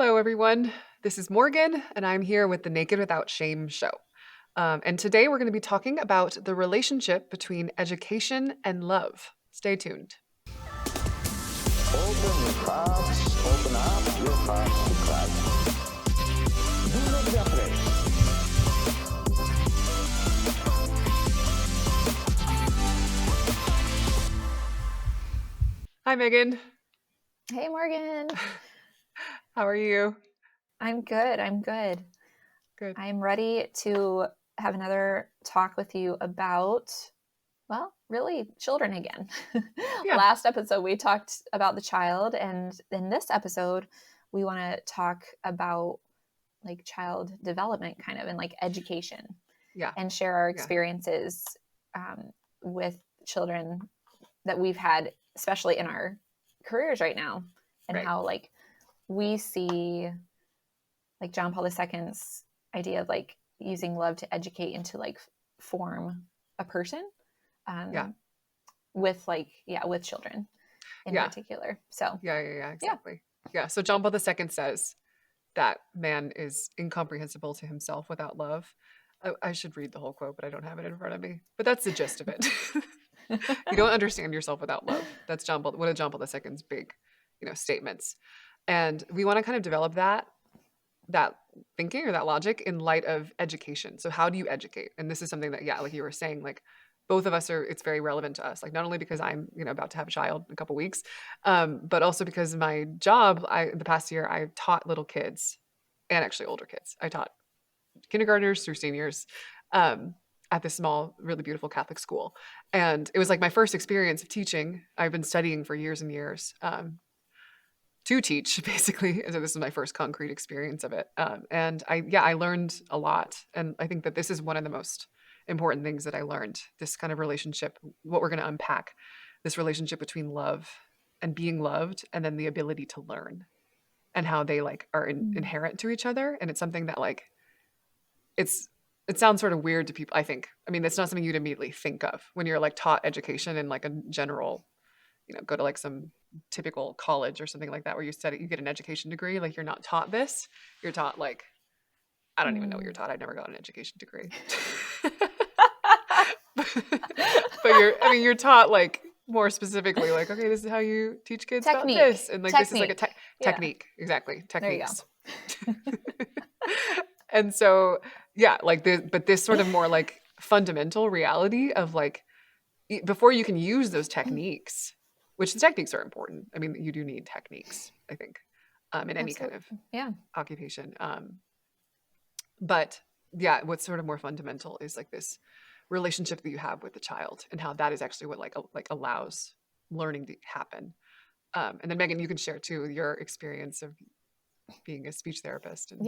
Hello, everyone. This is Morgan, and I'm here with the Naked Without Shame show. And today we're going to be talking about the relationship between education and love. Stay tuned. Open your hearts, open up your hearts to Christ. Do not be afraid. Hi, Megan. Hey, Morgan. How are you? I'm good. Good. I'm ready to have another talk with you about, well, really children again. Yeah. Last episode, we talked about the child. And in this episode, we want to talk about like child development kind of and like education. Yeah. And share our experiences with children that we've had, especially in our careers right now, and Right. how like we see like John Paul II's idea of like using love to educate and to like form a person with children in particular. So exactly. Yeah. So John Paul II says that man is incomprehensible to himself without love. I should read the whole quote, but I don't have it in front of me. But that's the gist of it. You don't understand yourself without love. That's one of John Paul II's big, statements. And we want to kind of develop that thinking or that logic in light of education. So how do you educate? And this is something that, like you were saying, like both of us it's very relevant to us. Like not only because I'm, about to have a child in a couple weeks, but also because my job, the past year, I taught little kids and actually older kids. I taught kindergartners through seniors at this small, really beautiful Catholic school. And it was like my first experience of teaching. I've been studying for years and years to teach, basically. So this is my first concrete experience of it. And I learned a lot. And I think that this is one of the most important things that I learned, this kind of relationship, what we're going to unpack, this relationship between love and being loved, and then the ability to learn, and how they like are inherent to each other. And it's something that like, it sounds sort of weird to people, I think. I mean, it's not something you'd immediately think of when you're like taught education in like a general, go to like some typical college or something like that where you get an education degree. Like you're not taught this. You're taught like, I don't even know what you're taught. I've never got an education degree. but you're taught like more specifically like, okay, this is how you teach kids about this. And like, this is like a technique. Exactly. Techniques. There you go. And so, but this sort of more like fundamental reality of like, before you can use those techniques, which the techniques are important. I mean, you do need techniques, I think, in any kind of occupation. But what's sort of more fundamental is like this relationship that you have with the child, and how that is actually what like allows learning to happen. And then Megan, you can share too your experience of being a speech therapist. And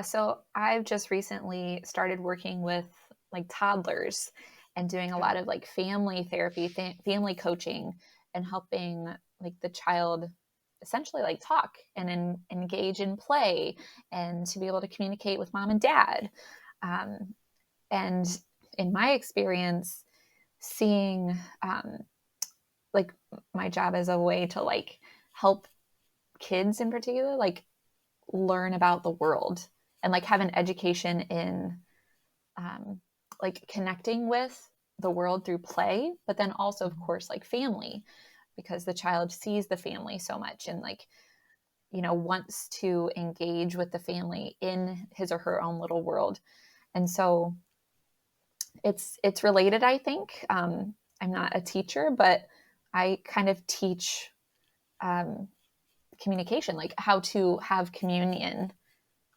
So I've just recently started working with like toddlers and doing a lot of like family therapy, family coaching, and helping like the child essentially like talk and engage in play and to be able to communicate with mom and dad. And in my experience, seeing like my job as a way to like help kids in particular, like learn about the world and like have an education in like connecting with the world through play, but then also of course like family, because the child sees the family so much and like, wants to engage with the family in his or her own little world. And so it's related, I think. I'm not a teacher, but I kind of teach communication, like how to have communion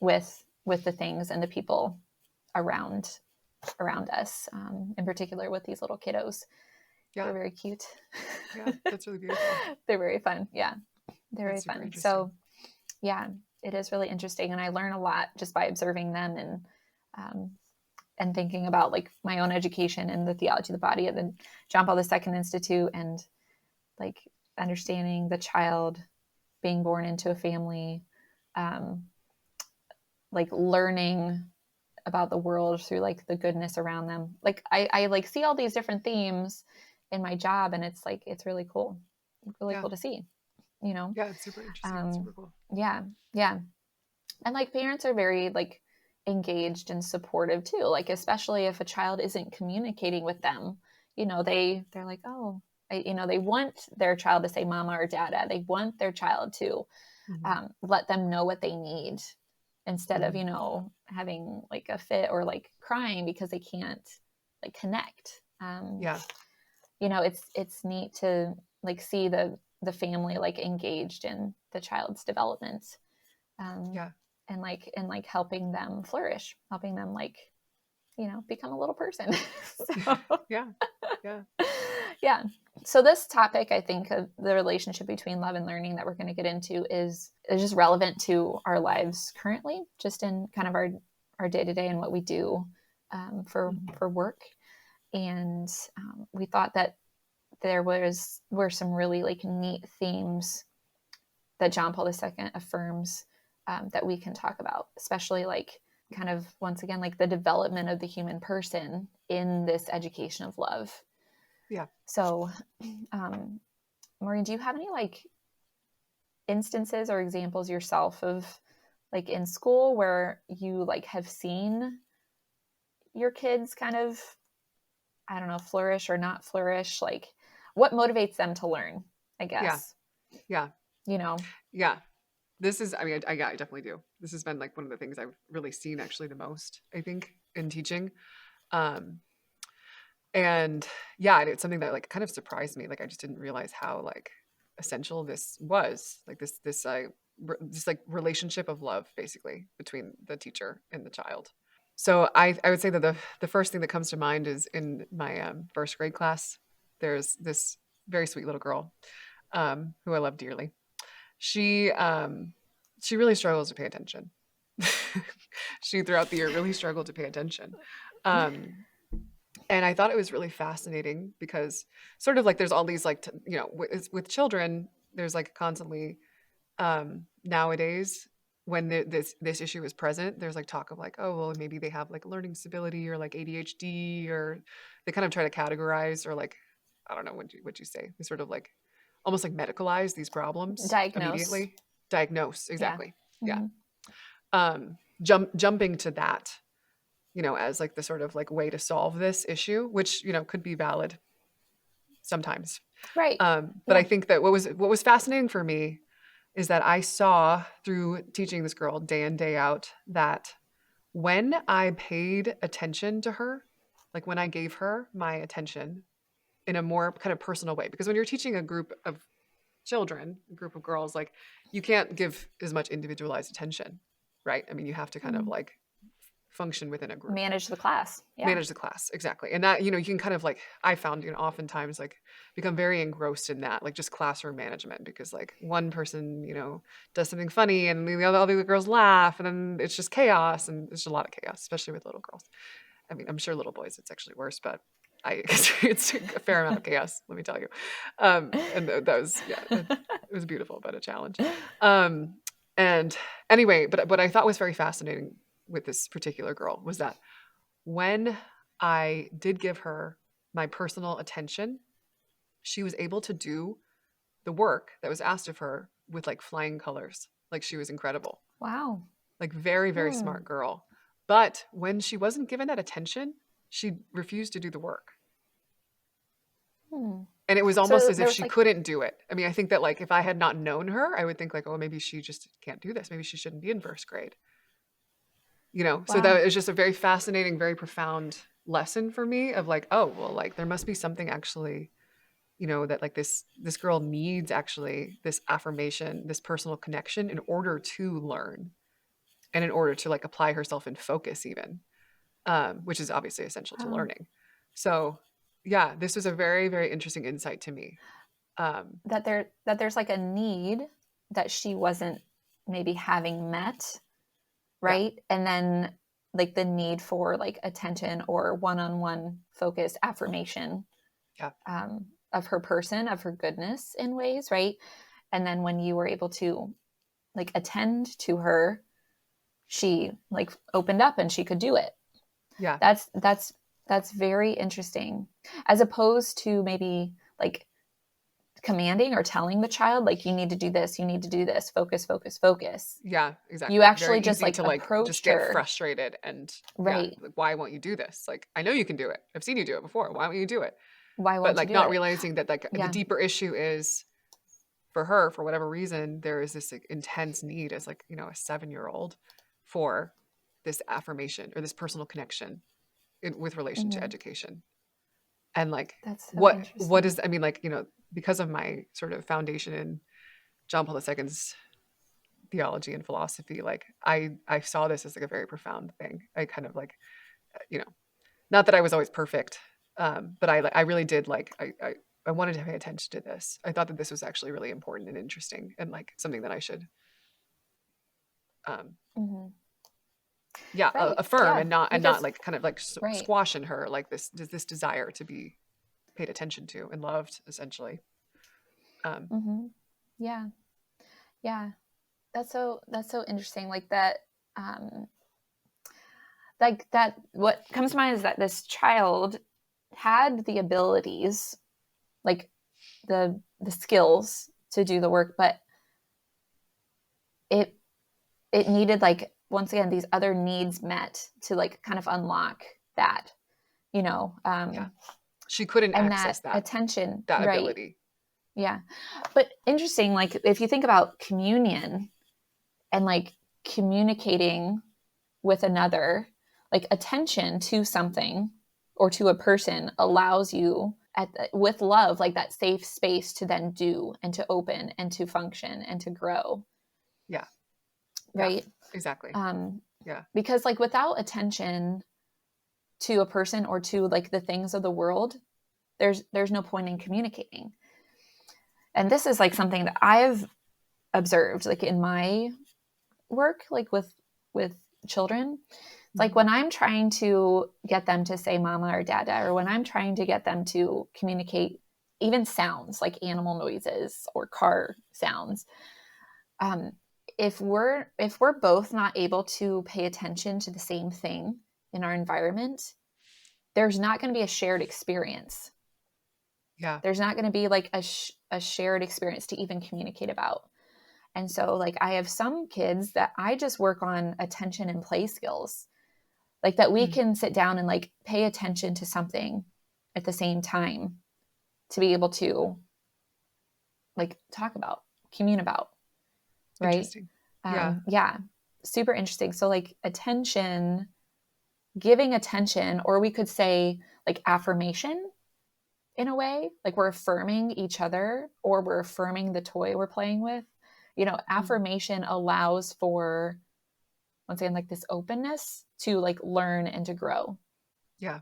with the things and the people around us, in particular with these little kiddos. They're very cute. Yeah, that's really beautiful. They're very fun. Yeah, they're very fun. So it is really interesting, and I learn a lot just by observing them and thinking about like my own education in the Theology of the Body at the John Paul II Institute, and like understanding the child being born into a family, like learning about the world through like the goodness around them. Like I like see all these different themes in my job, and it's like, it's really cool. Really cool to see. you know? Yeah, it's super interesting. It's super cool. Yeah. Yeah. And like parents are very like engaged and supportive too. Like especially if a child isn't communicating with them, you know, they're like, oh, you know, they want their child to say mama or dada. They want their child to Mhm. let them know what they need instead of, Mhm. you know, having like a fit or like crying because they can't like connect. Yeah. You know, it's neat to like see the family like engaged in the child's development, um, Yeah. and like helping them flourish, helping them like, you know, become a little person. So Yeah. Yeah. yeah. So this topic, I think, of the relationship between love and learning that we're going to get into is just relevant to our lives currently, just in kind of our day to day and what we do for work. And we thought that were some really like neat themes that John Paul II affirms, that we can talk about, especially like kind of once again like the development of the human person in this education of love. Yeah. So, Maureen, do you have any like instances or examples yourself of like in school where you like have seen your kids kind of, I don't know, flourish or not flourish? Like what motivates them to learn, I Yeah. guess, Yeah. you know? Yeah. This is, I mean, yeah, I definitely do. This has been like one of the things I've really seen actually the most, I think, in teaching. Um, and yeah, it's something that like kind of surprised me. Like I just didn't realize how like essential this was. Like this like relationship of love basically between the teacher and the child. So I would say that the first thing that comes to mind is in my first grade class. There's this very sweet little girl who I love dearly. She she really struggles to pay attention. She throughout the year really struggled to pay attention. Um, and I thought it was really fascinating because sort of like there's all these like you know with children there's like constantly nowadays when this issue is present there's like talk of like oh well maybe they have like learning disability or like ADHD or they kind of try to categorize or like I don't know what you say they sort of like almost like medicalize these problems Diagnose. immediately diagnose Yeah. exactly yeah Mm-hmm. jumping to that you know as like the sort of like way to solve this issue which you know could be valid sometimes Right. but I Yeah. think that what was fascinating for me is that I saw through teaching this girl day in, day out that when I paid attention to her, like when I gave her my attention in a more kind of personal way, because when you're teaching a group of children, a group of girls, like you can't give as much individualized attention, right? I mean, you have to kind of Mm. like function within a group. Manage the class. Yeah. Manage the class, exactly. And that, you know, you can kind of like I found, you know, oftentimes like become very engrossed in that, like just classroom management because like one person, you know, does something funny and all the other girls laugh and then it's just chaos and there's a lot of chaos, especially with little girls. I mean, I'm sure little boys it's actually worse, but I experienced a fair amount of chaos, let me tell you. And that was yeah, it was beautiful, but a challenge. And anyway, but what I thought was very fascinating with this particular girl was that when I did give her my personal attention, she was able to do the work that was asked of her with like flying colors. Like she was incredible. Wow. Like very, very Hmm. smart girl. But when she wasn't given that attention, she refused to do the work. Hmm. And it was almost So as there if was she like, couldn't do it. I mean, I think that like if I had not known her, I would think like, oh, maybe she just can't do this. Maybe she shouldn't be in first grade. You know, so wow. that was just a very fascinating, very profound lesson for me of like, oh, well, like there must be something actually, you know, that like this girl needs actually this affirmation, this personal connection in order to learn and in order to like apply herself in focus even, which is obviously essential to Wow. learning. So yeah, this was a very, very interesting insight to me. Um, That there's like a need that she wasn't maybe having met, yeah, right? And then like the need for like attention or one-on-one focused affirmation, yeah, of her person, of her goodness in ways, right? And then when you were able to like attend to her, she like opened up and she could do it. yeah, That's very interesting, as opposed to maybe like commanding or telling the child, like, you need to do this, you need to do this, focus, focus, focus. Yeah, exactly. You actually Very just easy like to like approach just get her. frustrated and Right. like, why won't you do this? Like, I know you can do it. I've seen you do it before. Why won't you do it? Why But won't you like do not it? realizing that like the Yeah. deeper issue is for her, for whatever reason, there is this like, intense need as like, a 7-year-old for this affirmation or this personal connection with relation to Mhm. education. And like That's so what interesting. is, I mean, like, because of my sort of foundation in John Paul II's theology and philosophy, like I saw this as like a very profound thing. I kind of like, you know, not that I was always perfect, but I really did like I wanted to pay attention to this. I thought that this was actually really important and interesting and like something that I should um Mhm. yeah, Right. affirm Yeah. and not Because, like kind of like right. squash in her like this desire to be paid attention to and loved essentially. Um Mhm. Yeah. Yeah. That's so interesting. Like that, um, what comes to mind is that this child had the abilities, like the skills to do the work, but it it needed, like, once again, these other needs met to like kind of unlock that, you know, yeah, she couldn't and that access attention. that Right. ability. Yeah. But interesting, like if you think about communion and like communicating with another, like attention to something or to a person allows you with love, like that safe space to then do and to open and to function and to grow. Yeah. Yeah, Right. exactly. Um, Yeah. because like without attention to a person or to like the things of the world, there's no point in communicating. And this is like something that I've observed like in my work, like with children. It's like Mhm. when I'm trying to get them to say mama or dada, or when I'm trying to get them to communicate even sounds like animal noises or car sounds, um, if we're both not able to pay attention to the same thing in our environment, there's not going to be a shared experience. Yeah. There's not going to be like a shared experience to even communicate about. And so like I have some kids that I just work on attention and play skills, like that we Mm. can sit down and like pay attention to something at the same time to be able to like talk about, commune about, right? Interesting. Yeah. Yeah, super interesting. So like attention, giving attention, or we could say like affirmation in a way, like we're affirming each other or we're affirming the toy we're playing with. You know, Mm. affirmation allows for, once again, like this openness to like learn and to grow. Yeah.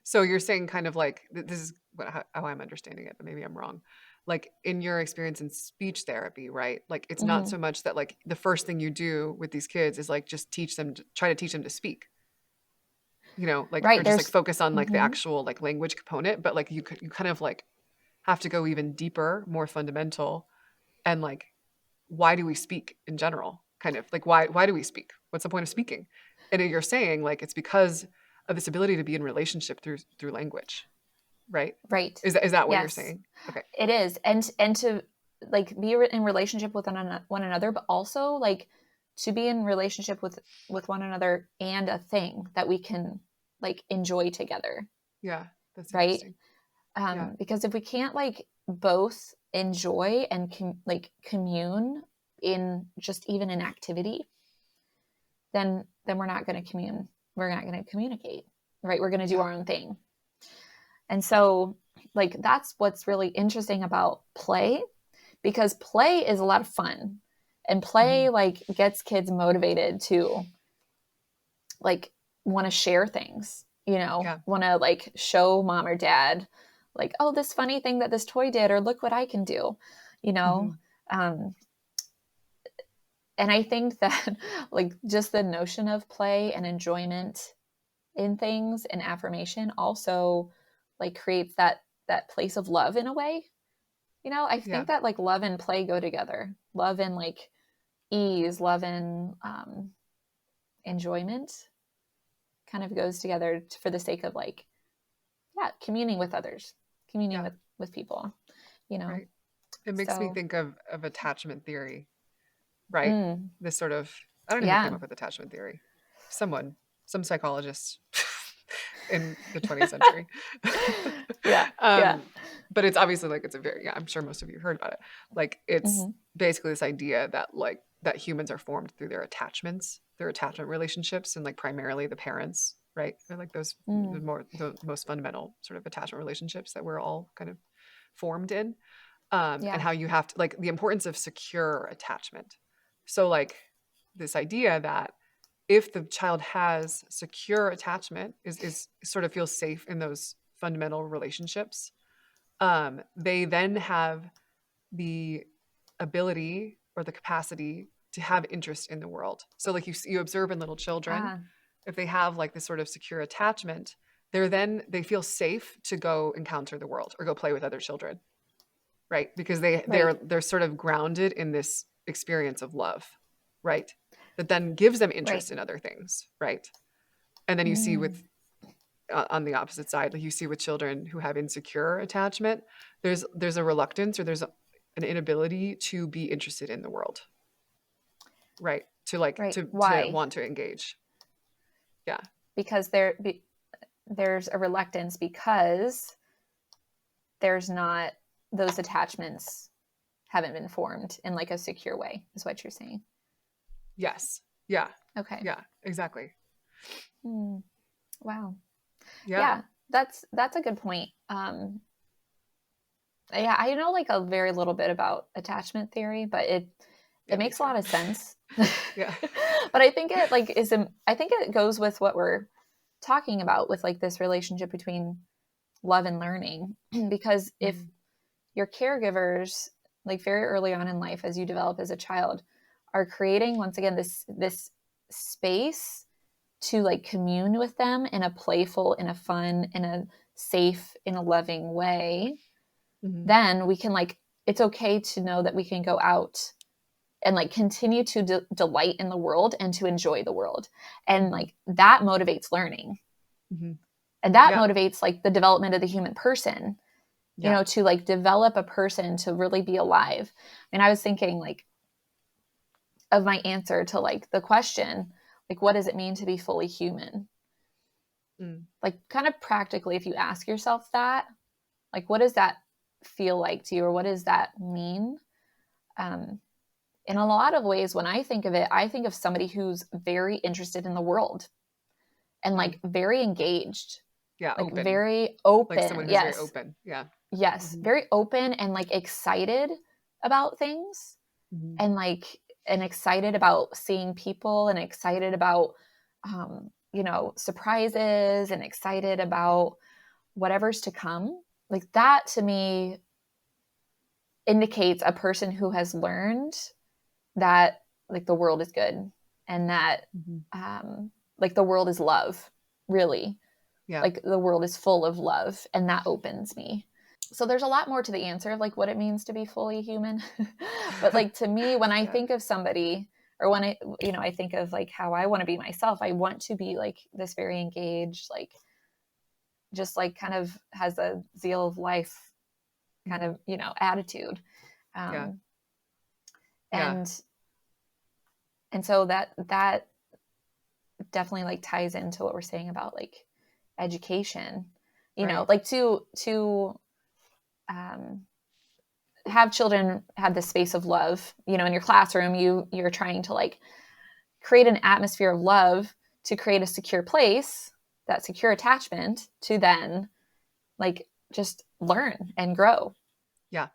So you're saying kind of like this is how I'm understanding it, but maybe I'm wrong. Like in your experience in speech therapy, right? Like it's not Mm-hmm. so much that like the first thing you do with these kids is like just try to teach them to speak, like Right. or just like There's, focus on like the mm-hmm. actual like language component, but like you kind of like have to go even deeper, more fundamental, and like why do we speak in general? Kind of like why do we speak? What's the point of speaking? And you're saying like it's because of this ability to be in relationship through language, right? Right. Is that what you're Yes, saying? Okay. it is. And to like be in relationship with one another, but also like to be in relationship with one another and a thing that we can like enjoy together. Yeah, that's Right. interesting. Yeah. Because if we can't like both enjoy and like commune in just even an activity, then we're not going to commune. We're not going to communicate, right? We're going to do Yeah. our own thing. And so like that's what's really interesting about play, because play is a lot of fun, and play Mhm. like gets kids motivated to like want to share things, Yeah. want to like show mom or dad like, oh, this funny thing that this toy did, or look what I can do, you know. Mhm. um, and I think that like just the notion of play and enjoyment in things and affirmation also like creates that place of love in a way. I Yeah. think that like love and play go together. Love and like ease, love and enjoyment kind of goes together for the sake of like, yeah, communing with others, communing Yeah. with people, you know. Right. It makes me So, think of attachment theory, right? mm, This sort of, I don't know who came yeah, up with attachment theory. Someone, some psychologist in the 20th century. yeah, yeah. um, but it's obviously like it's a very, yeah, I'm sure most of you heard about it. Like it's Hmm. basically this idea that like that humans are formed through their attachments, their attachment relationships, and like primarily the parents, right? They're like those Mm, the most fundamental sort of attachment relationships that we're all kind of formed in. And yeah. how you have to like the importance of secure attachment. So like this idea that if the child has secure attachment is sort of feels safe in those fundamental relationships, they then have the ability or the capacity to have interest in the world. So like you observe in little children, Ah, if they have like this sort of secure attachment, they feel safe to go encounter the world or go play with other children, right? Because right, they're sort of grounded in this experience of love, right? That then gives them right. interest in other things, right? And then you see Mm, with on the opposite side, like you see with children who have insecure attachment, there's a reluctance or an inability to be interested in the world, right? To like right. to Why? want to engage. Yeah. Because there's a reluctance because there's not those attachments haven't been formed in like a secure way, is what you're saying. Yes. Yeah. Okay. Yeah. Exactly. Hmm. Wow. Yeah. Yeah, that's a good point. Yeah, I know like a very little bit about attachment theory, but Yeah. it Me makes a too. lot of sense. Yeah. But I think it like I think it goes with what we're talking about with like this relationship between love and learning because if Mhm. your caregivers like very early on in life as you develop as a child are creating once again this space to like commune with them in a playful, in a fun, in a safe, in a loving way, Mhm. then we can like, it's okay to know that we can go out and like continue to delight in the world and to enjoy the world. And Mhm. like that motivates learning. Mhm. And that Yeah. motivates like the development of the human person, you Yeah. know, to like develop a person to really be alive. And I was thinking like of my answer to like the question, like, what does it mean to be fully human? Mm. Like, kind of practically, if you ask yourself that, like, what does that feel like to you, or what does that mean? Um, in a lot of ways, when I think of it, I think of somebody who's very interested in the world and Mm. like very engaged, Yeah. like Open. very Like someone open. who's very Yes, open. Yeah. yes, Mhm. very open and like excited about things Mhm. and like and excited about seeing people and excited about you know, surprises and excited about whatever's to come. Like that to me indicates a person who has learned that like the world is good and that Mhm. like the world is love, really. Yeah. Like the world is full of love and that opens me. So there's a lot more to the answer of like what it means to be fully human. But like to me, when I Yeah. think of somebody or when I, you know, I think of like how I want to be myself, I want to be like this very engaged, like just like kind of has a zeal of life kind Mhm. of, you know, attitude. Yeah. Um, Yeah. and and so that definitely like ties into what we're saying about like education, you know, Right. like to um, have children have this space of love, you know, in your classroom, you're trying to like create an atmosphere of love to create a secure place, that secure attachment to then like just learn and grow, Yeah.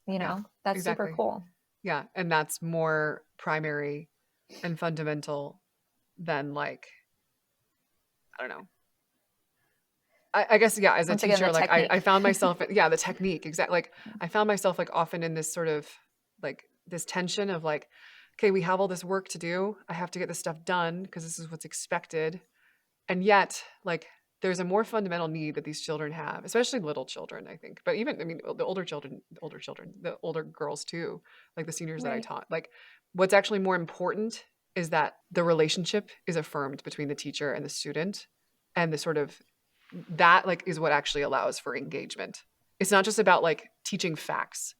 you Yeah. know, that's super Exactly. cool. Yeah. And that's more primary and fundamental than like, I don't know. I guess, yeah, as a Once again, the teacher, like I technique. found myself, yeah, the technique, exactly. Like I found myself like often in this sort of like this tension of like, okay, we have all this work to do. I have to get this stuff done because this is what's expected. And yet, like, there's a more fundamental need that these children have, especially little children, I think. But even, I mean, the older girls too, like the seniors that I Right. taught, like, what's actually more important is that the relationship is affirmed between the teacher and the student. And the sort of that, like, is what actually allows for engagement. It's not just about like teaching facts,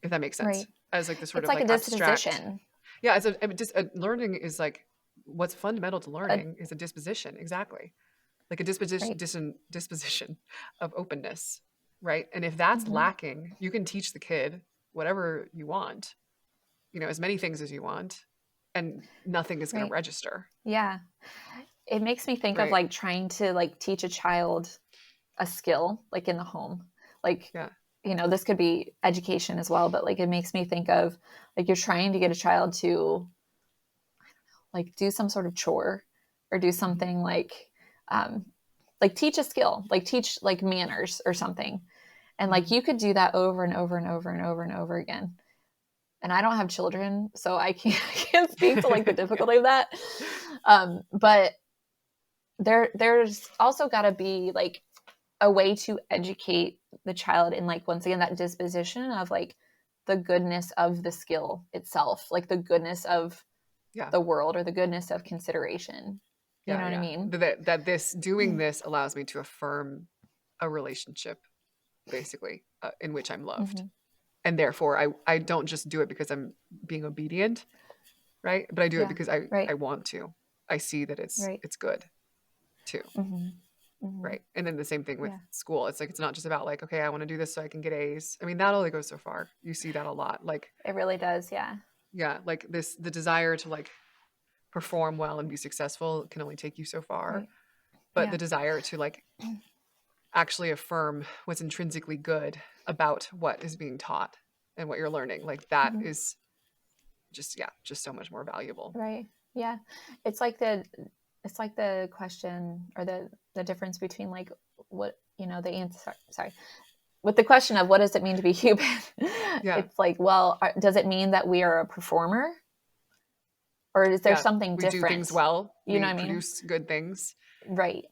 if that makes sense, Right. as like the sort It's of like a like abstract. disposition. Yeah, it's learning is like what's fundamental to A, learning is a disposition, exactly, like a disposition right. disposition of openness, right? And if that's Hmm. lacking, you can teach the kid whatever you want, as many things as you want, and nothing is going to Right. register, Yeah. It makes me think of right? like trying to like teach a child a skill like in the home. Like, Yeah, this could be education as well, but like it makes me think of like you're trying to get a child to like do some sort of chore or do hmm something um like teach a skill, like teach like manners or something. And like hmm you could do that over and over and over and over and over again. And I don't have children, so I can't I can't speak to like the yeah, difficulty of that. But there's also got to be like a way to educate the child in like once again that disposition of like the goodness of the skill itself, like the goodness of yeah, the world or the goodness of consideration. You know what I yeah. mean? That this doing this allows me to affirm a relationship, basically, in which I'm loved, Mm-hmm. and therefore I don't just do it because I'm being obedient, right? But I do it Yeah. because I Right. want to. I see that it's Right. it's good too, Mm-hmm. Mm-hmm. right? And then the same thing with Yeah. school. It's like it's not just about like, okay, I want to do this so I can get A's. I mean, that only goes so far. You see that a lot. Like, It really does. Yeah. yeah, like the desire to like perform well and be successful can only take you so far. Right. But Yeah. the desire to like actually affirm what's intrinsically good about what is being taught and what you're learning, like that Mm-hmm. is just so much more valuable. Right. Yeah. It's like the question or the difference between like what the answer. Sorry, with the question of what does it mean to be human? Yeah, It's like, well, does it mean that we are a performer, or is there yeah, something we do things different? well, You know we what I mean? produce good things. Right.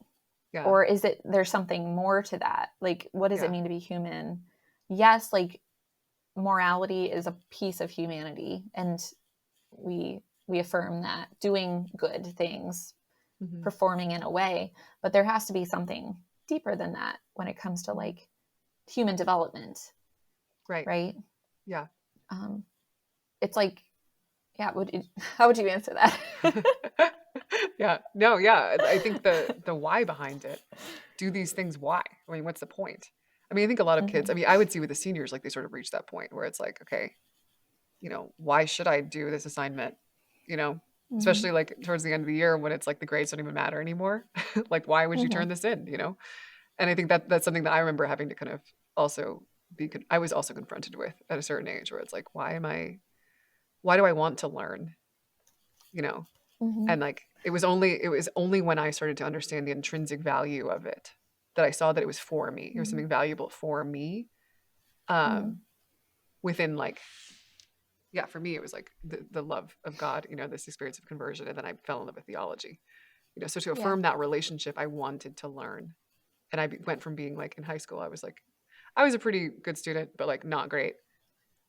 Yeah, Or is it there's something more to that? Like, what does it yeah, mean to be human? Yes, like morality is a piece of humanity, and we affirm that doing good things, hmm performing in a way, but there has to be something deeper than that when it comes to like human development, right, right? yeah. um it's like, yeah, how would you answer that? Yeah, no, yeah, I think the why behind it, do these things, why? I mean, what's the point? I mean, I think a lot of kids, I Hmm. mean, I would see with the seniors, like they sort of reach that point where it's like, okay, why should I do this assignment? You know, Hmm. especially like towards the end of the year when it's like the grades don't even matter anymore. Like, why would you Hmm. turn this in? And I think that that's something that I remember having to kind of also I was also confronted with at a certain age where it's like, why do I want to learn? You know, Hmm. and like it was only when I started to understand the intrinsic value of it that I saw that it was for me. It was Hmm. something valuable for me. Hmm. Um, within like yeah, for me, it was like the love of God, this experience of conversion. And then I fell in love with theology, so to Yeah. affirm that relationship, I wanted to learn. And went from being like in high school, I was a pretty good student, but like not great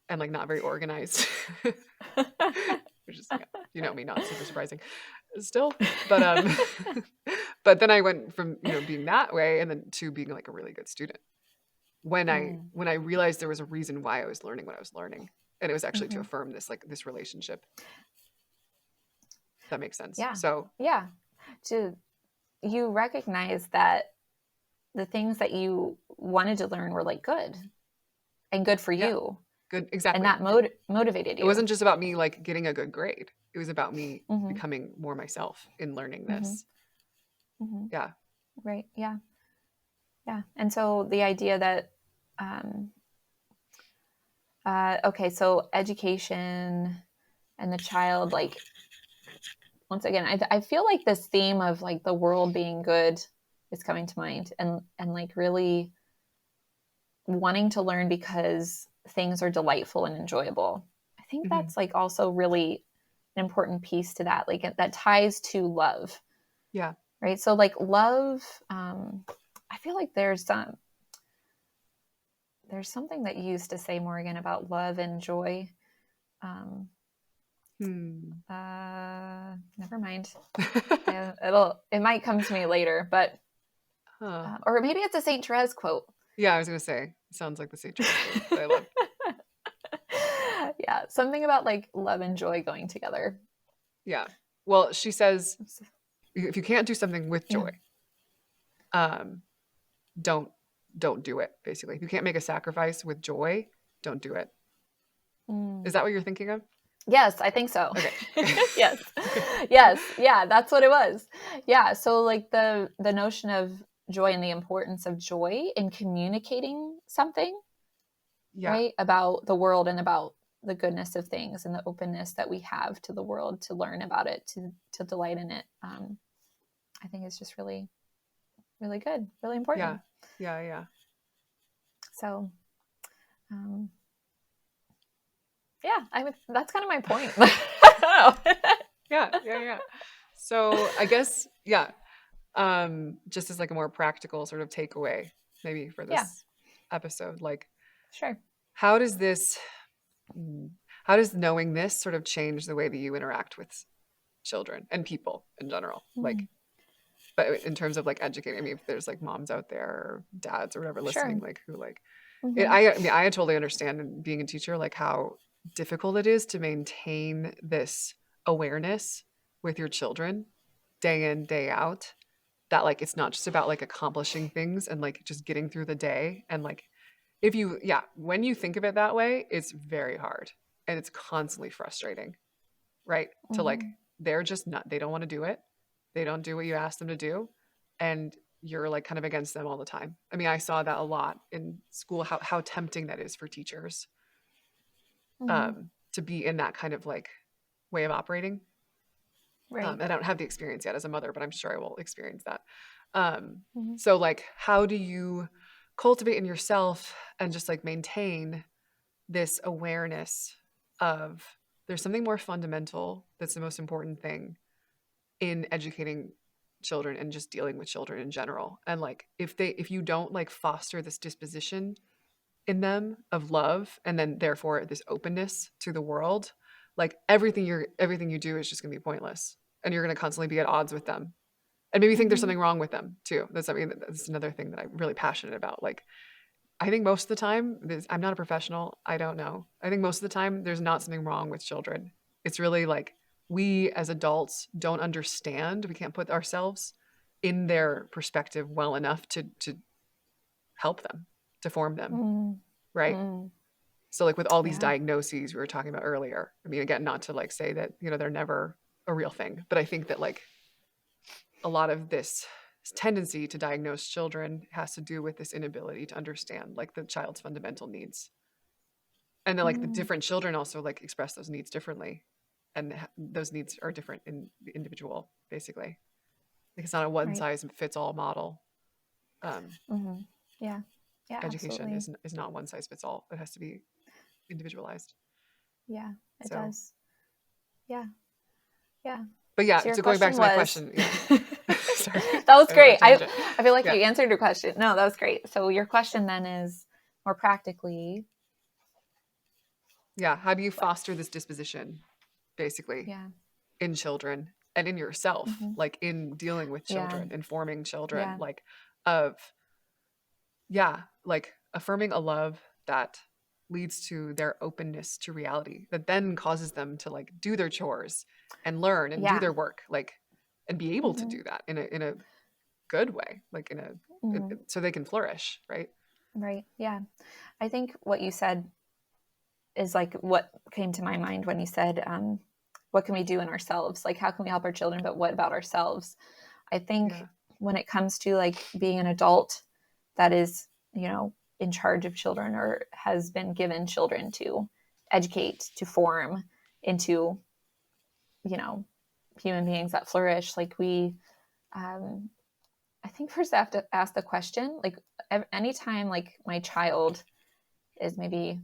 and like not very organized, which is, yeah, me, not super surprising still. But, but then I went from, being that way and then to being like a really good student Mm. when I realized there was a reason why I was learning what I was learning. And it was actually to Hmm. affirm this relationship. That makes sense. Yeah. So Yeah. To you recognize that the things that you wanted to learn were like good and good for yeah, you, good. and Exactly. that motivated It you. wasn't just about me like getting a good grade. It was about me Hmm. becoming more myself in learning Hmm. this. Hmm. Yeah. Right. Yeah. Yeah. And so the idea that, um, okay, so education and the child, like, once again, I feel like this theme of like the world being good is coming to mind, and like really wanting to learn because things are delightful and enjoyable. I think hmm that's like also really an important piece to that, like that ties to love, Yeah. right? So like love, I feel like there's something that you used to say, Morgan, about love and joy. Um, Hmm. Never mind. It might come to me later, but Huh. or maybe it's a Saint Therese quote. Yeah, I was gonna say, it sounds like the St. Charles quote that I love. Yeah, something about like love and joy going together. Yeah. Well, she says if you can't do something with Yeah. joy, don't do it, basically. If you can't make a sacrifice with joy, don't do it. Is that what you're thinking of? Yes, I think so. Okay. Yes. Okay. Yes. Yeah, that's what it was. Yeah, so like the notion of joy and the importance of joy in communicating something, Yeah. right? About the world and about the goodness of things and the openness that we have to the world to learn about it, to delight in it. I think it's just really, really good, really important. Yeah. So, um, yeah, that's kind of my point. I don't know. Yeah. So I guess, just as like a more practical sort of takeaway, maybe for Yeah, this episode, like sure. how does knowing this sort of change the way that you interact with children and people in general? Like, but in terms of like educating, I mean, if there's like moms out there or dads or whatever listening, Sure. like who like, Mm-hmm. I mean, I totally understand, and being a teacher, like how difficult it is to maintain this awareness with your children day in, day out, that like it's not just about like accomplishing things and like just getting through the day. And like if you when you think of it that way, it's very hard and it's constantly frustrating, right? To like they're just not, they don't want to do it, they don't do what you ask them to do, and you're like kind of against them all the time. I mean, I saw that a lot in school, how tempting that is for teachers, to be in that kind of like way of operating. Right. I don't have the experience yet as a mother, but I'm sure I will experience that. Mm-hmm. So like, how do you cultivate in yourself and just like maintain this awareness of there's something more fundamental that's the most important thing in educating children and just dealing with children in general? And like if you don't like foster this disposition in them of love, and then therefore this openness to the world, like everything you do is just going to be pointless, and you're going to constantly be at odds with them, and maybe think there's something wrong with them too. That's another thing that I'm really passionate about. Like I think most of the time, I'm not a professional, I don't know, I think most of the time there's not something wrong with children. It's really like we as adults don't understand, we can't put ourselves in their perspective well enough to help them, to form them, right? So like with all these diagnoses we were talking about earlier, I mean, again, not to like say that, they're never a real thing, but I think that like a lot of this tendency to diagnose children has to do with this inability to understand like the child's fundamental needs. And then like the different children also like express those needs differently. And those needs are different in the individual, basically. Like it's not a one size fits all model. Yeah. Education Absolutely. is not one size fits all. It has to be individualized. Yeah, it does. Yeah. But yeah, so going back to my question. Sorry. That was great. I feel like you answered your question. No, that was great. So your question then is more practically. Yeah. How do you foster this disposition, basically, in children and in yourself, like in dealing with children, informing children, like like affirming a love that leads to their openness to reality, that then causes them to like do their chores and learn and do their work, like, and be able to do that in a good way, like so they can flourish, right? Right. Yeah. I think what you said is like what came to my mind when you said, what can we do in ourselves? Like, how can we help our children, but what about ourselves? I think when it comes to like being an adult that is, in charge of children or has been given children to educate, to form into, human beings that flourish, like we, I think first I have to ask the question, like anytime like my child is maybe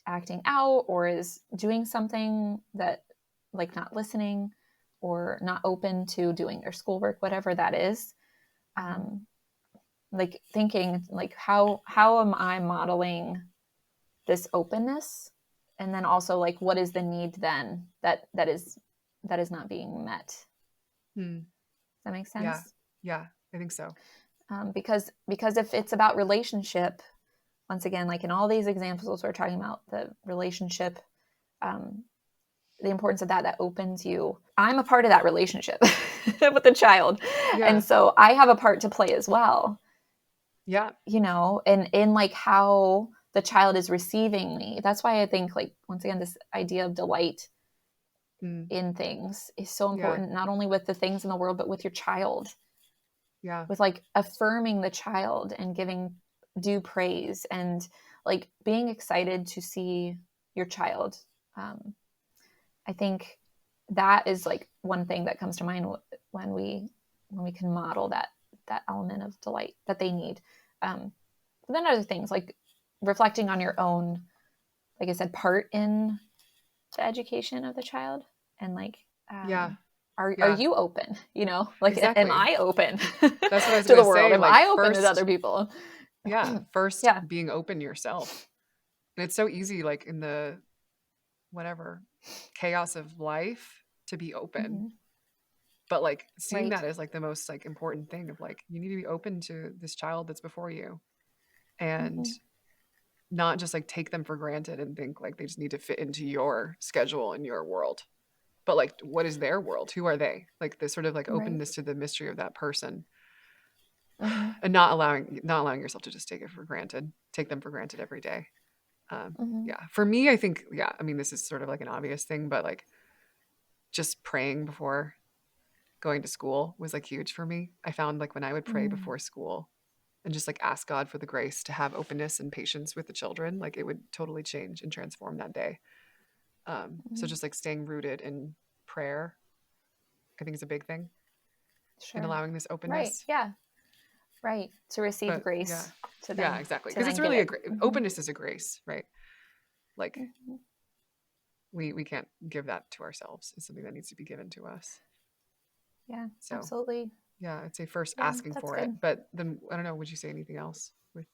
acting out or is doing something that like not listening or not open to doing their schoolwork, whatever that is, like thinking like how am I modeling this openness, and then also like what is the need then that is not being met. Does that make sense? Yeah, I think so. Because if it's about relationship, once again, like in all these examples we're talking about the relationship the importance of that opens you. I'm a part of that relationship with the child. Yeah. And so I have a part to play as well, Yeah. you know, and in like how the child is receiving me. That's why I think, like, once again, this idea of delight in things is so important, not only with the things in the world, but with your child. Yeah. With like affirming the child and giving due praise and like being excited to see your child. I think that is like one thing that comes to mind when we can model that element of delight that they need. But then other things like reflecting on your own, like I said, part in the education of the child, and like, are you open? You know, like, Exactly. am I open That's what I was to the gonna world? say, Am like, I open first, to other people? First Yeah. being open yourself. And it's so easy, like in the whatever chaos of life, to be open. But like seeing that as like the most like important thing of like, you need to be open to this child that's before you, and not just like take them for granted and think like they just need to fit into your schedule and your world. But like, what is their world? Who are they? Like this sort of like openness to the mystery of that person, and not allowing yourself to just take them for granted every day. Yeah, for me, I think, I mean, this is sort of like an obvious thing, but like just praying before going to school was like huge for me. I found like when I would pray before school and just like ask God for the grace to have openness and patience with the children, like it would totally change and transform that day. So just like staying rooted in prayer, I think is a big thing. And allowing this openness. Right. To receive grace to them. Yeah, exactly. Because it's really openness is a grace, right? Like we can't give that to ourselves. It's something that needs to be given to us. Yeah, so, absolutely. Yeah, I'd say first asking for it. But then, I don't know, would you say anything else with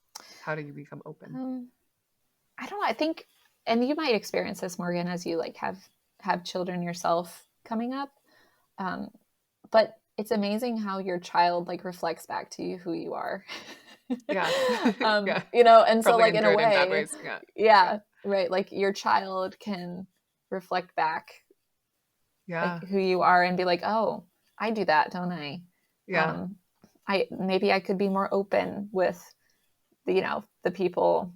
how do you become open? I don't know. I think, and you might experience this, Morgan, as you like have children yourself coming up. But it's amazing how your child like reflects back to you who you are. Yeah. You know, and probably so like in a way, in bad ways. Right. Like your child can reflect back like who you are and be like, oh, I do that, don't I? Yeah. Maybe I could be more open with the, you know, the people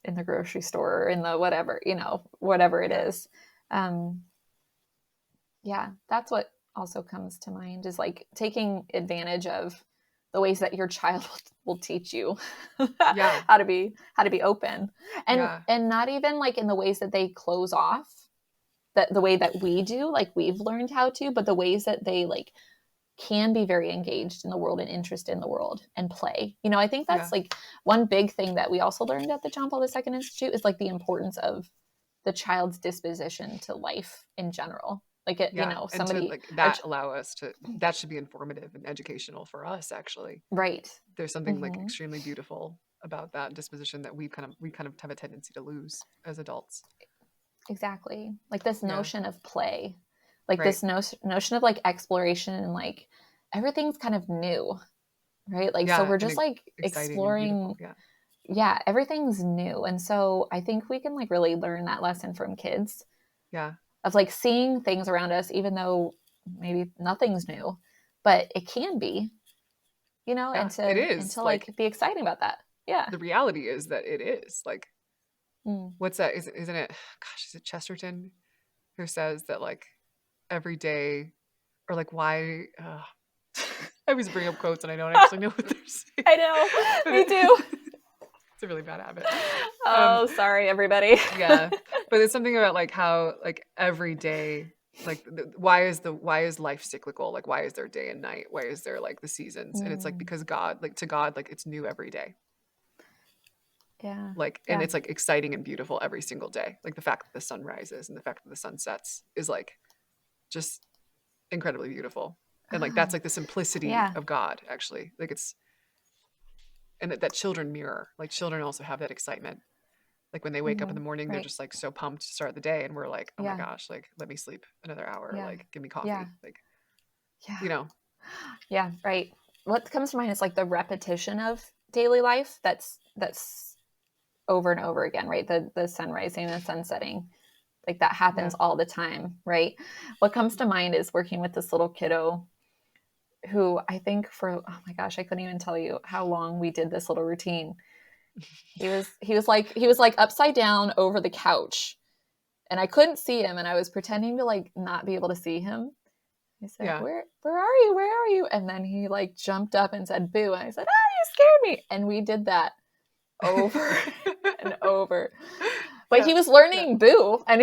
in the grocery store or in the whatever, you know, whatever it is. That's what also comes to mind, is like taking advantage of the ways that your child will teach you how to be open, and not even like in the ways that they close off, that the way that we do, like we've learned how to, but the ways that they like can be very engaged in the world and interested in the world and play. You know, I think that's like one big thing that we also learned at the John Paul II Institute is like the importance of the child's disposition to life in general. Like, you know, somebody and to, like, that allow us to, that should be informative and educational for us, actually. Right. There's something like extremely beautiful about that disposition that we kind of have a tendency to lose as adults. Exactly. Like this notion of play, like this notion of like exploration, and like everything's kind of new, right? Like, so we're just like exploring. Everything's new. And so I think we can like really learn that lesson from kids. Of like seeing things around us, even though maybe nothing's new, but it can be, you know, and to, it is. And to like be exciting about that. Yeah. The reality is that it is like, what's that? Isn't it? Gosh, is it Chesterton who says that like every day, or like why? I always bring up quotes and I don't actually know what they're saying. I know, me too. It's a really bad habit. Oh, sorry, everybody. But it's something about like how like every day, like why is life cyclical? Like why is there day and night? Why is there like the seasons? And it's like because God, like to God, like it's new every day. Like, and it's like exciting and beautiful every single day. Like the fact that the sun rises and the fact that the sun sets is like just incredibly beautiful. And like that's like the simplicity of God, actually. Like it's, and that children mirror. Like children also have that excitement. Like when they wake up in the morning, they're just like so pumped to start the day, and we're like, oh my gosh, like let me sleep another hour, like give me coffee, like you know. Yeah, right. What comes to mind is like the repetition of daily life. That's over and over again, right? The sun rising and the sun setting. Like that happens all the time, right? What comes to mind is working with this little kiddo who I think for, oh my gosh, I couldn't even tell you how long we did this little routine. He was like upside down over the couch, and I couldn't see him, and I was pretending to like not be able to see him. I said, Yeah. where are you? Where are you? And then he like jumped up and said, boo. And I said, you scared me. And we did that over and over. But he was learning boo, and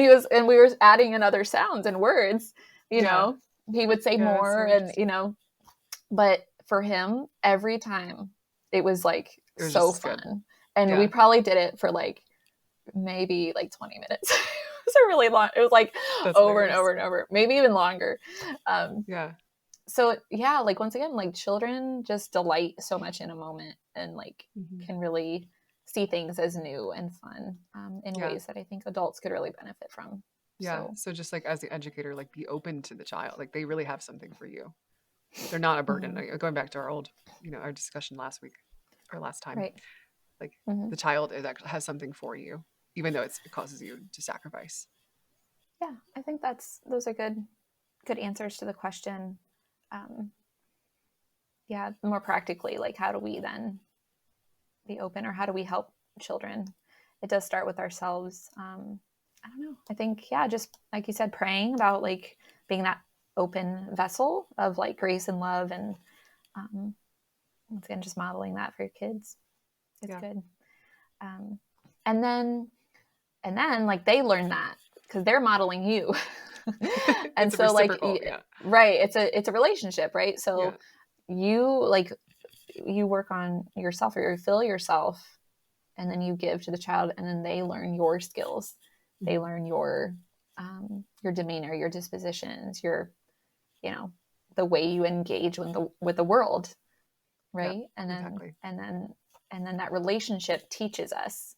we were adding in other sounds and words, you know. He would say more, so and but for him, every time it was like so fun. Good. And we probably did it for like maybe like 20 minutes. It was a really long, it was like That's over hilarious. And over and over, maybe even longer. So yeah, like once again, like children just delight so much in a moment, and like can really see things as new and fun in ways that I think adults could really benefit from. Yeah. So just like as the educator, like be open to the child. Like they really have something for you. They're not a burden. Like, going back to our old, our discussion last week or last time, right. Like the child has something for you, even though it causes you to sacrifice. Yeah. I think those are good answers to the question. More practically, like how do we then be open, or how do we help children? It does start with ourselves. I don't know. I think, just like you said, praying about like being that open vessel of like grace and love, and once again, just modeling that for your kids. It's good. And then like they learn that because they're modeling you. And so like, right. It's a relationship, right? So you work on yourself, or you fill yourself, and then you give to the child, and then they learn your skills. They learn your demeanor, your dispositions, your, the way you engage with the world. Right. And then, and then that relationship teaches us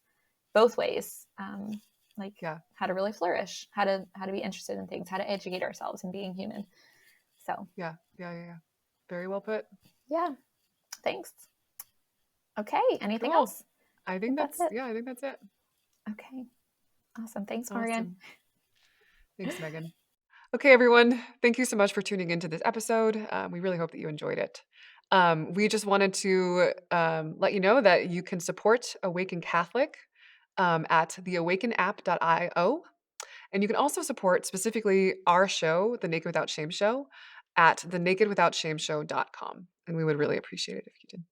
both ways. How to really flourish, how to be interested in things, how to educate ourselves in being human. So yeah. Very well put. Yeah. Thanks. Okay. Anything else? I think that's it. I think that's it. Okay. Awesome. Thanks, Morgan. Thanks, Megan. Okay, everyone. Thank you so much for tuning into this episode. We really hope that you enjoyed it. We just wanted to let you know that you can support Awaken Catholic at theawakenapp.io. And you can also support specifically our show, The Naked Without Shame Show, at thenakedwithoutshameshow.com. And we would really appreciate it if you did.